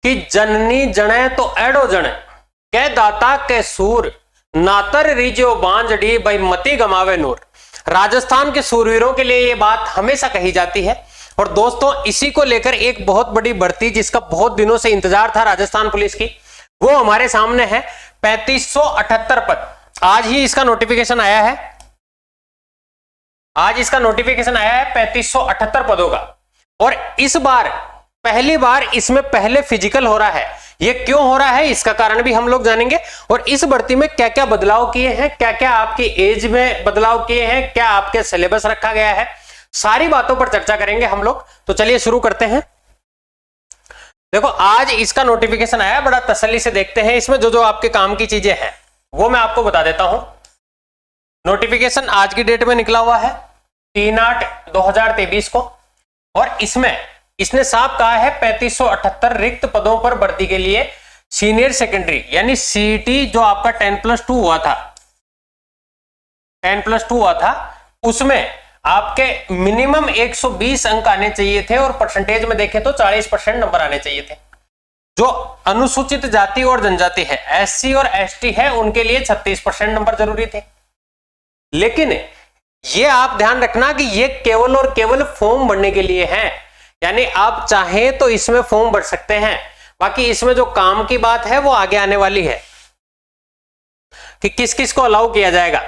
कि जननी जने तो एडो जने कह दाता के सूर नातर रिजो बांजड़ी भाई मती गमावे नूर। राजस्थान के सूरवीरों के लिए ये बात हमेशा कही जाती है। और दोस्तों इसी को लेकर एक बहुत बड़ी भर्ती जिसका बहुत दिनों से इंतजार था राजस्थान पुलिस की, वो हमारे सामने है 3578 पद। आज ही इसका नोटिफिकेशन आया है, आज इसका नोटिफिकेशन आया है 3578 पदों का। और इस बार पहली बार इसमें पहले फिजिकल हो रहा है। ये क्यों हो रहा है इसका कारण भी हम लोग जानेंगे, और इस भर्ती में क्या क्या बदलाव किए हैं, क्या क्या आपकी एज में बदलाव किए हैं, क्या आपके सिलेबस रखा गया है, सारी बातों पर चर्चा करेंगे हम लोग। तो चलिए शुरू करते हैं। देखो आज इसका नोटिफिकेशन आया, बड़ा तसल्ली से देखते हैं इसमें जो जो आपके काम की चीजें हैं वो मैं आपको बता देता हूं। नोटिफिकेशन आज की डेट में निकला हुआ है 3/8/2023 को, और इसमें इसने साफ कहा है 3578 रिक्त पदों पर भर्ती के लिए सीनियर सेकेंडरी यानी सीईटी जो आपका 10+2 हुआ था, 10+2 हुआ था, उसमें आपके मिनिमम 120 अंक आने चाहिए थे और परसेंटेज में देखें तो 40% नंबर आने चाहिए थे। जो अनुसूचित जाति और जनजाति है, एससी और एसटी है, उनके लिए 36% नंबर जरूरी थे। लेकिन ये आप ध्यान रखना कि ये केवल और केवल फॉर्म भरने के लिए है, यानी आप चाहें तो इसमें फॉर्म भर सकते हैं। बाकी इसमें जो काम की बात है वो आगे आने वाली है कि किस किस को अलाउ किया जाएगा।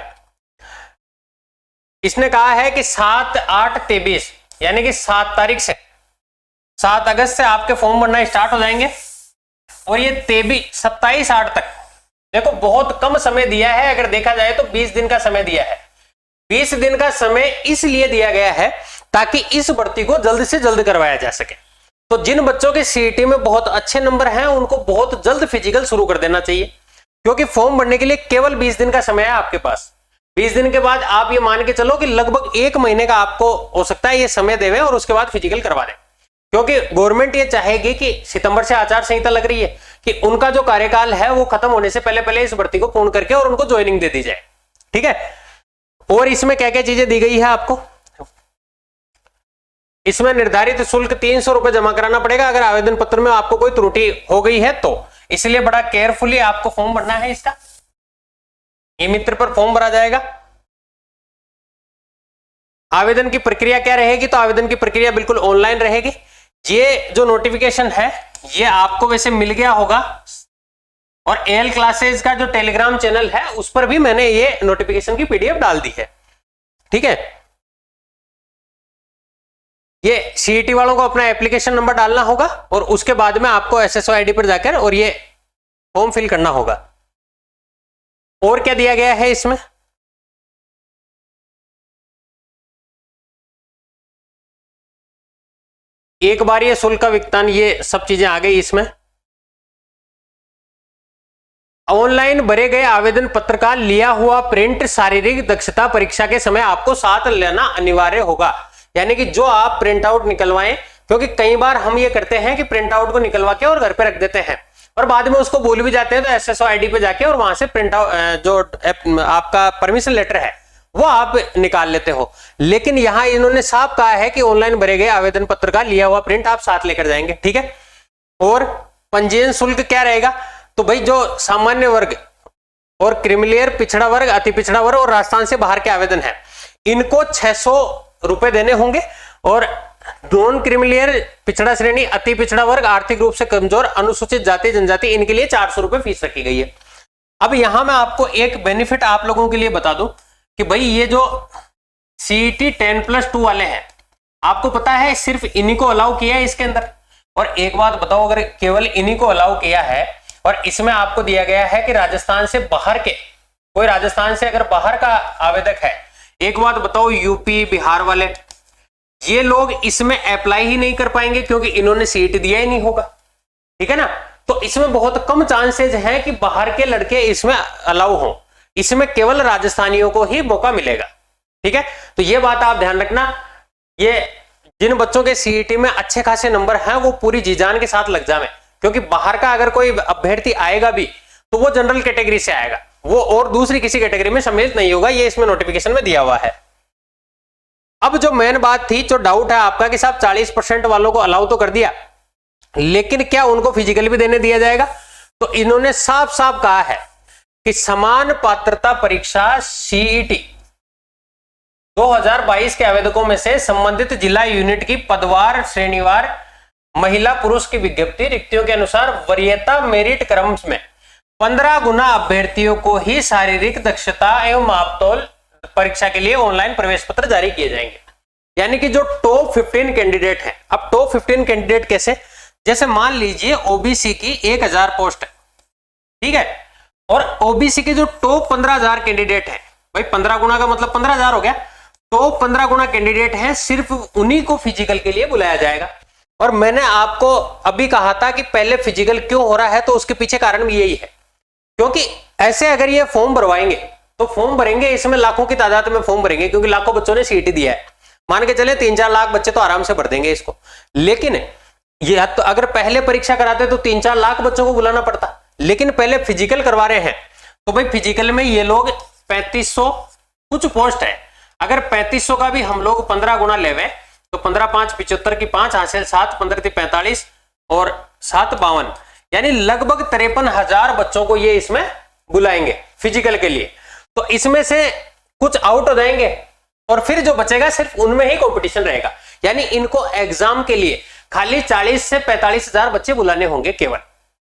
इसने कहा है कि 7/8/23 यानी कि 7 तारीख से 7 अगस्त से आपके फॉर्म भरना स्टार्ट हो जाएंगे, और ये 27/8 तक, देखो बहुत कम समय दिया है, अगर देखा जाए तो 20 दिन का समय दिया है। 20 दिन का समय इसलिए दिया गया है ताकि इस भर्ती को जल्द से जल्द करवाया जा सके। तो जिन बच्चों के सीईटी में बहुत अच्छे नंबर हैं उनको बहुत जल्द फिजिकल शुरू कर देना चाहिए, क्योंकि फॉर्म भरने के लिए केवल 20 दिन का समय है आपके पास। 20 दिन के बाद आप ये मान के चलो कि लगभग 1 महीने का आपको हो सकता है ये समय देवे और उसके बाद फिजिकल करवा दें, क्योंकि गवर्नमेंट ये चाहेगी कि सितंबर से आचार संहिता लग रही है कि उनका जो कार्यकाल है वो खत्म होने से पहले पहले इस भर्ती को पूर्ण करके और उनको ज्वाइनिंग दे दी जाए। ठीक है, और इसमें क्या क्या चीजें दी गई है आपको, इसमें निर्धारित शुल्क 300 रुपए जमा कराना पड़ेगा अगर आवेदन पत्र में आपको कोई त्रुटि हो गई है तो, इसलिए बड़ा केयरफुली आपको फॉर्म भरना है। इसका ई मित्र पर फॉर्म भरा जाएगा। आवेदन की प्रक्रिया क्या रहेगी, तो आवेदन की प्रक्रिया बिल्कुल ऑनलाइन रहेगी। ये जो नोटिफिकेशन है ये आपको वैसे मिल गया होगा, और एल क्लासेस का जो टेलीग्राम चैनल है उस पर भी मैंने ये नोटिफिकेशन की पीडीएफ डाल दी है। ठीक है, ये सीईटी वालों को अपना एप्लीकेशन नंबर डालना होगा और उसके बाद में आपको एसएसओ आईडी पर जाकर और ये फॉर्म फिल करना होगा। और क्या दिया गया है इसमें, एक बार ये शुल्क का भुगतान, ये सब चीजें आ गई इसमें। ऑनलाइन भरे गए आवेदन पत्र का लिया हुआ प्रिंट शारीरिक दक्षता परीक्षा के समय आपको साथ लेना अनिवार्य होगा, यानी कि जो आप प्रिंट आउट निकलवाएं, क्योंकि कई बार हम ये करते हैं कि प्रिंट आउट को निकलवा के और घर पे रख देते हैं और बाद में उसको भूल भी जाते हैं, तो एसएसओ आईडी पे जाके और वहां से प्रिंट आउट जो आपका परमिशन लेटर है वो आप निकाल लेते हो। लेकिन यहां इन्होंने साफ कहा है कि ऑनलाइन भरे गए आवेदन पत्र का लिया हुआ प्रिंट आप साथ लेकर जाएंगे। ठीक है, और पंजीयन शुल्क क्या रहेगा, तो भाई जो सामान्य वर्ग और क्रिमिलियर पिछड़ा वर्ग, अति पिछड़ा वर्ग और राजस्थान से बाहर के आवेदन है इनको 600 रुपए देने होंगे, और नॉन क्रिमिलियर पिछड़ा श्रेणी, अति पिछड़ा वर्ग, आर्थिक रूप से कमजोर, अनुसूचित जाति जनजाति, इनके लिए 400 रुपए फीस रखी गई है। अब यहां मैं आपको एक बेनिफिट आप लोगों के लिए बता दूं कि भाई ये जो सीईटी 10+2 वाले हैं, आपको पता है सिर्फ इन्हीं को अलाउ किया है इसके अंदर। और एक बात बताओ, अगर केवल इन्हीं को अलाउ किया है और इसमें आपको दिया गया है कि राजस्थान से बाहर के, कोई राजस्थान से अगर बाहर का आवेदक है, एक बात बताओ यूपी बिहार वाले, ये लोग इसमें अप्लाई ही नहीं कर पाएंगे क्योंकि इन्होंने सीट दिया ही नहीं होगा। ठीक है ना, तो इसमें बहुत कम चांसेस हैं कि बाहर के लड़के इसमें अलाउ हो, इसमें केवल राजस्थानियों को ही मौका मिलेगा। ठीक है, तो ये बात आप ध्यान रखना। ये जिन बच्चों के सीईटी में अच्छे खासे नंबर हैं वो पूरी जी जान के साथ लग जावे, क्योंकि बाहर का अगर कोई अभ्यर्थी आएगा भी तो वो जनरल कैटेगरी से आएगा, वो और दूसरी किसी कैटेगरी में सम्मिलित नहीं होगा, ये इसमें नोटिफिकेशन में दिया हुआ है। अब जो मेन बात थी, जो डाउट है आपका कि साहब 40% वालों को अलाउ तो कर दिया, लेकिन क्या उनको फिजिकल भी देने दिया जाएगा? तो इन्होंने साफ साफ कहा है कि समान पात्रता परीक्षा सीईटी 2022 के आवेदकों में से संबंधित जिला यूनिट की पदवार श्रेणीवार महिला पुरुष की विज्ञप्ति रिक्तियों के अनुसार वरीयता मेरिट क्रम में 15 गुना अभ्यर्थियों को ही शारीरिक दक्षता एवं मापतोल परीक्षा के लिए ऑनलाइन प्रवेश पत्र जारी किए जाएंगे। यानी कि जो टॉप 15 कैंडिडेट हैं, अब टॉप 15 कैंडिडेट कैसे? जैसे मान लीजिए ओबीसी की 1000 पोस्ट है, ठीक है, और ओबीसी के जो टॉप 15,000 कैंडिडेट हैं, भाई 15 गुना का मतलब 15,000 हो गया, टॉप 15 गुना कैंडिडेट हैं, सिर्फ उन्हीं को फिजिकल के लिए बुलाया जाएगा। और मैंने आपको अभी कहा था कि पहले फिजिकल क्यों हो रहा है, तो उसके पीछे कारण भी यही है, क्योंकि ऐसे अगर ये फॉर्म भरवाएंगे तो फॉर्म भरेंगे, इसमें लाखों की तादाद में फॉर्म भरेंगे, क्योंकि लाखों बच्चों ने सीईटी दिया है, मान के चले 3-4 लाख बच्चे तो आराम से भर देंगे इसको। लेकिन ये तो अगर पहले परीक्षा कराते तो 3-4 लाख बच्चों को बुलाना पड़ता, लेकिन पहले फिजिकल करवा रहे हैं तो भाई फिजिकल में ये लोग 3500 कुछ पोस्ट है, अगर 3500 का भी हम लोग 15 गुना लेवे तो 15×5 75 की 5 हासिल 7 15 45 और 7 52, यानी लगभग 53,000 बच्चों को ये इसमें बुलाएंगे फिजिकल के लिए। तो इसमें से कुछ आउट हो जाएंगे और फिर जो बचेगा सिर्फ उनमें ही कंपटीशन रहेगा, यानी इनको एग्जाम के लिए खाली 40 से 45,000 बच्चे बुलाने होंगे केवल।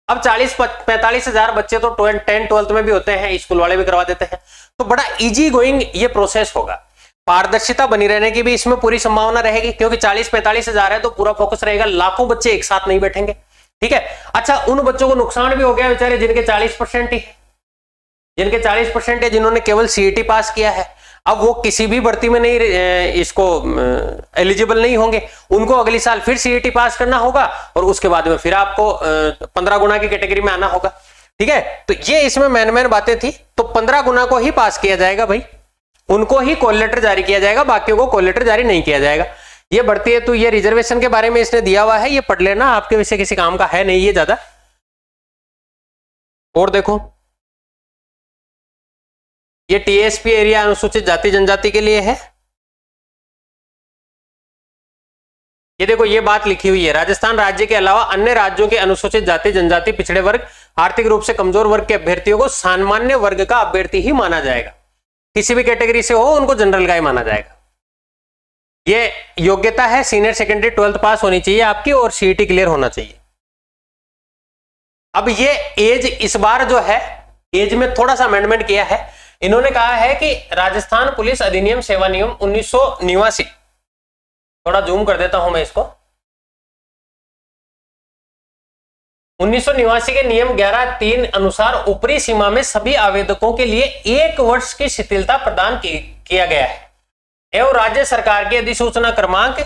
अब 40-45,000 बच्चे तो 10-12 में भी होते हैं, स्कूल वाले भी करवा देते हैं, तो बड़ा इजी गोइंग ये प्रोसेस होगा। पारदर्शिता बनी रहने की भी इसमें पूरी संभावना रहेगी, क्योंकि 40-45,000 है तो पूरा फोकस रहेगा, लाखों बच्चे एक साथ नहीं बैठेंगे, ठीक है। अच्छा, उन बच्चों को नुकसान भी हो गया बेचारे जिनके 40% ही है, जिनके 40% है, जिन्होंने केवल सीईटी पास किया है, अब वो किसी भी भर्ती में नहीं इसको एलिजिबल नहीं होंगे, उनको अगले साल फिर सीईटी पास करना होगा और उसके बाद में फिर आपको 15 गुना की कैटेगरी में आना होगा, ठीक है। तो ये इसमें मेन बातें थी। तो 15 गुना को ही पास किया जाएगा भाई, उनको ही कॉल लेटर जारी किया जाएगा, बाकियों को कॉल लेटर जारी नहीं किया जाएगा। ये बढ़ती है तो ये रिजर्वेशन के बारे में इसने दिया हुआ है, ये पढ़ लेना, आपके विषय किसी काम का है नहीं ये ज्यादा। और देखो ये टीएसपी एरिया अनुसूचित जाति जनजाति के लिए है। ये देखो ये बात लिखी हुई है, राजस्थान राज्य के अलावा अन्य राज्यों के अनुसूचित जाति जनजाति पिछड़े वर्ग आर्थिक रूप से कमजोर वर्ग के अभ्यर्थियों को सामान्य वर्ग का अभ्यर्थी ही माना जाएगा, किसी भी कैटेगरी से हो उनको जनरल का ही माना जाएगा। ये योग्यता है सीनियर सेकेंडरी 12th पास होनी चाहिए आपकी और सीईटी क्लियर होना चाहिए। अब ये एज इस बार जो है एज में थोड़ा सा अमेंडमेंट किया है, इन्होंने कहा है कि राजस्थान पुलिस अधिनियम सेवा नियम 1989, थोड़ा जूम कर देता हूं मैं इसको, 1989 के नियम 11(3) अनुसार ऊपरी सीमा में सभी आवेदकों के लिए 1 वर्ष की शिथिलता प्रदान किया गया है एवं राज्य सरकार की अधिसूचना क्रमांक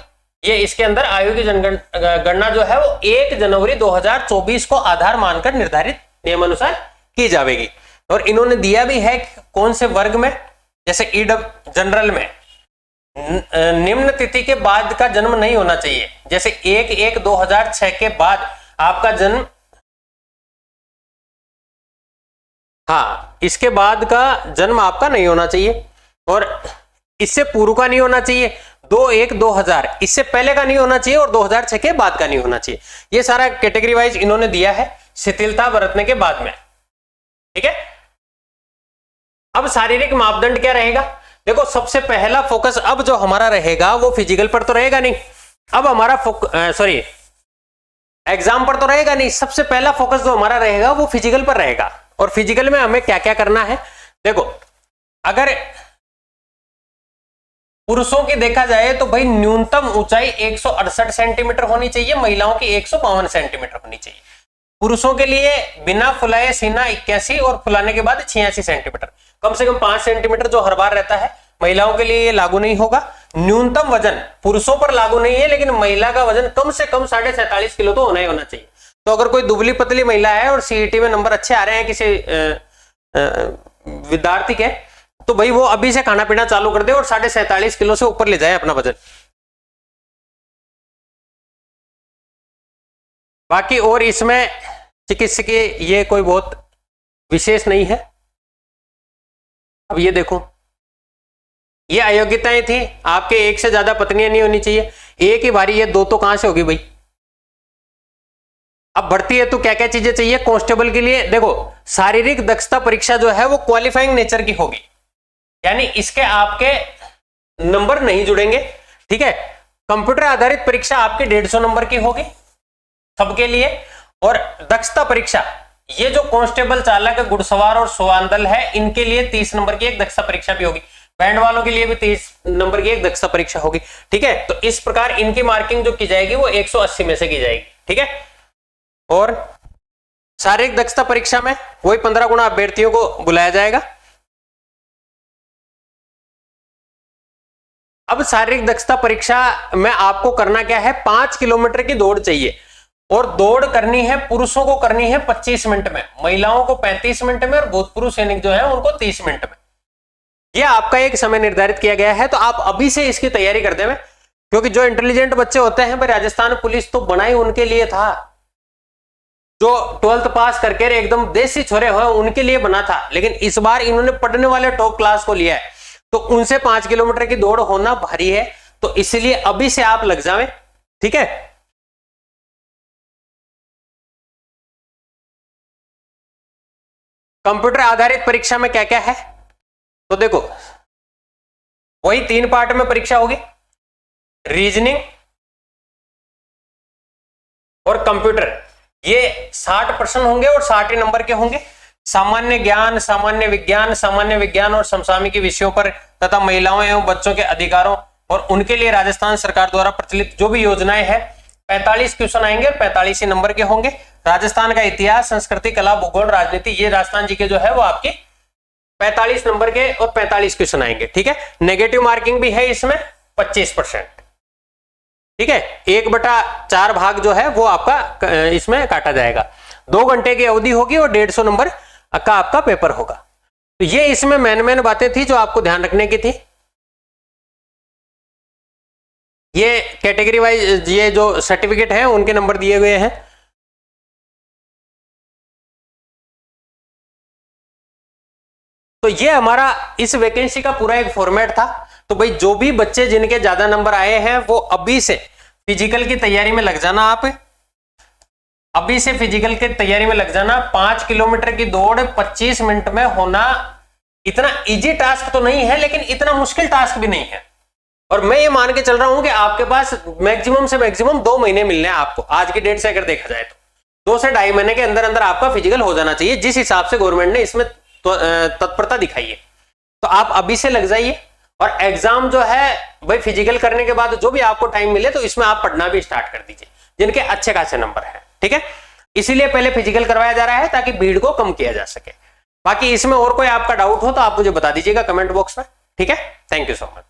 ये इसके अंदर आयु की जनगणना जो है वो 1 जनवरी 2024 को आधार मानकर निर्धारित नियमानुसार की जाएगी। और इन्होंने दिया भी है कि कौन से वर्ग में, जैसे ईडब्ल्यू जनरल में निम्न तिथि के बाद का जन्म नहीं होना चाहिए, जैसे 1/1/2006 के बाद आपका जन्म, हाँ इसके बाद का जन्म आपका नहीं होना चाहिए, और इससे पूर्व का नहीं होना चाहिए, 2/1/2000 इससे पहले का नहीं होना चाहिए और 2006 के बाद का नहीं होना चाहिए। ये सारा कैटेगरी वाइज इन्होंने दिया है शिथिलता बरतने के बाद में, ठीक है। अब शारीरिक मापदंड क्या रहेगा? देखो सबसे पहला फोकस अब जो हमारा रहेगा वो फिजिकल पर तो रहेगा नहीं, अब हमारा एग्जाम पर तो रहेगा नहीं, सबसे पहला फोकस जो हमारा रहेगा वो फिजिकल पर रहेगा। और फिजिकल में हमें क्या क्या करना है, देखो अगर पुरुषों की देखा जाए तो भाई न्यूनतम ऊंचाई 168 सेंटीमीटर होनी चाहिए, महिलाओं की 152 सेंटीमीटर होनी चाहिए। पुरुषों के लिए बिना फुलाए सीना 81 और फुलाने के बाद 86 सेंटीमीटर, कम से कम 5 सेंटीमीटर जो हर बार रहता है। महिलाओं के लिए ये लागू नहीं होगा। न्यूनतम वजन पुरुषों पर लागू नहीं है, लेकिन महिला का वजन कम से कम 47.5 किलो तो होना ही होना चाहिए। तो अगर कोई दुबली पतली महिला है और सीईटी में नंबर अच्छे आ रहे हैं किसी विद्यार्थी के, तो भाई वो अभी से खाना पीना चालू कर दे और 47.5 किलो से ऊपर ले जाए अपना वजन। बाकी और इसमें चिकित्सकीय ये कोई बहुत विशेष नहीं है। अब ये देखो ये अयोग्यताएं थी, आपके एक से ज्यादा पत्नियां नहीं होनी चाहिए, एक ही बारी, ये 2 तो कहां से होगी भाई, अब भर्ती है तो क्या क्या चीजें चाहिए कांस्टेबल के लिए? देखो, शारीरिक दक्षता परीक्षा जो है वो क्वालिफाइंग नेचर की होगी, यानी इसके आपके नंबर नहीं जुड़ेंगे, ठीक है। कंप्यूटर आधारित परीक्षा आपकी 150 नंबर की होगी सबके लिए। और दक्षता परीक्षा, ये जो कांस्टेबल, चालक, घुड़सवार और सोवान दल है, इनके लिए 30 नंबर की एक दक्षता परीक्षा भी होगी। बैंड वालों के लिए भी 30 नंबर की एक दक्षता परीक्षा होगी, ठीक है। तो इस प्रकार इनकी मार्किंग जो की जाएगी वो 180 में से की जाएगी, ठीक है। और शारीरिक दक्षता परीक्षा में वही 15 गुना अभ्यर्थियों को बुलाया जाएगा। अब शारीरिक दक्षता परीक्षा में आपको करना क्या है? 5 किलोमीटर की दौड़ चाहिए, और दौड़ करनी है, पुरुषों को करनी है 25 मिनट में, महिलाओं को 35 मिनट में, और भूतपूर्व सैनिक जो है उनको 30 मिनट में। यह आपका एक समय निर्धारित किया गया है, तो आप अभी से इसकी तैयारी कर दें, क्योंकि जो इंटेलिजेंट बच्चे होते हैं भाई, राजस्थान पुलिस तो बनाई उनके लिए था, जो 12th पास करके एकदम देसी छोरे हुए उनके लिए बना था, लेकिन इस बार इन्होंने पढ़ने वाले टॉप क्लास को लिया है, तो उनसे 5 किलोमीटर की दौड़ होना भारी है, तो इसलिए अभी से आप लग जाएं, ठीक है। कंप्यूटर आधारित परीक्षा में क्या क्या है? तो देखो, वही 3 पार्ट में परीक्षा होगी, रीजनिंग और कंप्यूटर। ये 60 प्रश्न होंगे और 60 ही नंबर के होंगे। सामान्य ज्ञान, सामान्य विज्ञान और समसामयिकी विषयों पर तथा महिलाओं एवं बच्चों के अधिकारों और उनके लिए राजस्थान सरकार द्वारा प्रचलित जो भी योजनाएं हैं, 45 क्वेश्चन आएंगे और 45 ही नंबर के होंगे। राजस्थान का इतिहास, संस्कृति, कला, भूगोल, राजनीति, ये राजस्थान जी के जो है वो आपके 45 नंबर के और 45 क्वेश्चन आएंगे, ठीक है। नेगेटिव मार्किंग भी है इसमें 25%, ठीक है। 1/4 भाग जो है वो आपका इसमें काटा जाएगा। 2 घंटे की अवधि होगी और 150 नंबर का आपका पेपर होगा। तो ये इसमें मेन बातें थी जो आपको ध्यान रखने की थी। ये कैटेगरी वाइज ये जो सर्टिफिकेट है उनके नंबर दिए हुए हैं। तो ये हमारा इस वैकेंसी का पूरा एक फॉर्मेट था। तो भाई जो भी बच्चे जिनके ज्यादा नंबर आए हैं वो अभी से फिजिकल की तैयारी में लग जाना। आप अभी से फिजिकल की तैयारी में लग जाना। 5 किलोमीटर की दौड़ 25 मिनट में होना इतना इजी टास्क तो नहीं है, लेकिन इतना मुश्किल टास्क भी नहीं है। और मैं ये मान के चल रहा हूं कि आपके पास मैक्सिमम से मैक्सिमम 2 महीने मिलने हैं आपको, आज की डेट से अगर देखा जाए तो 2 से 2.5 महीने के अंदर अंदर आपका फिजिकल हो जाना चाहिए, जिस हिसाब से गवर्नमेंट ने इसमें तत्परता दिखाई है। तो आप अभी से लग जाइए। और एग्जाम जो है भाई फिजिकल करने के बाद जो भी आपको टाइम मिले तो इसमें आप पढ़ना भी स्टार्ट कर दीजिए, जिनके अच्छे खासे नंबर है, ठीक है। इसीलिए पहले फिजिकल करवाया जा रहा है ताकि भीड़ को कम किया जा सके। बाकी इसमें और कोई आपका डाउट हो तो आप मुझे बता दीजिएगा कमेंट बॉक्स में, ठीक है। Thank you so much.